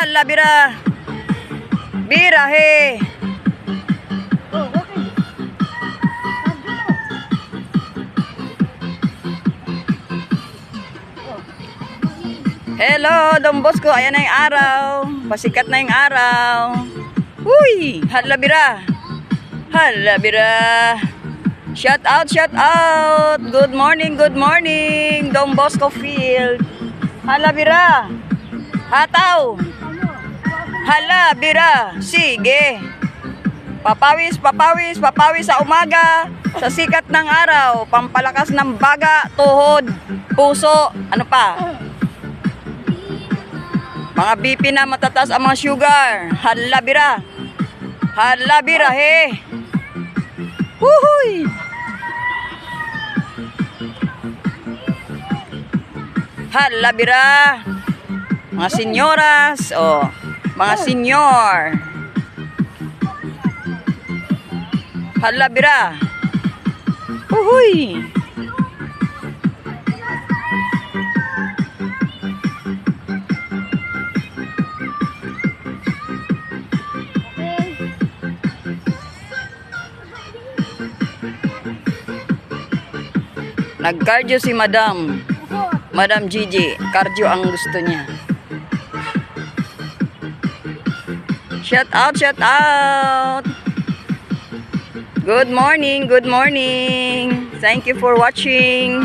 Hala, bira. Birahe. Hello, Don Bosco. Ayan na yung araw. Pasikat na yung araw. Uy, hala bira. Hala bira. Shout out, shout out. Good morning, Don Bosco Field. Hala bira. Hataw. Hala bira. Sige. Papawis, papawis, papawis sa umaga. Sa sikat ng araw. Pampalakas ng baga, tuhod, puso. Ano pa? Mga BP na matataas ang mga sugar. Hala bira. Hala bira he. Huhuy. Hala bira. Mga senyoras. Oh, mga senyor. Hala bira. Huhuy. Nag-cardio si Madam Gigi. Cardio ang gusto niya. Shout out, shout out. Good morning, good morning. Thank you for watching.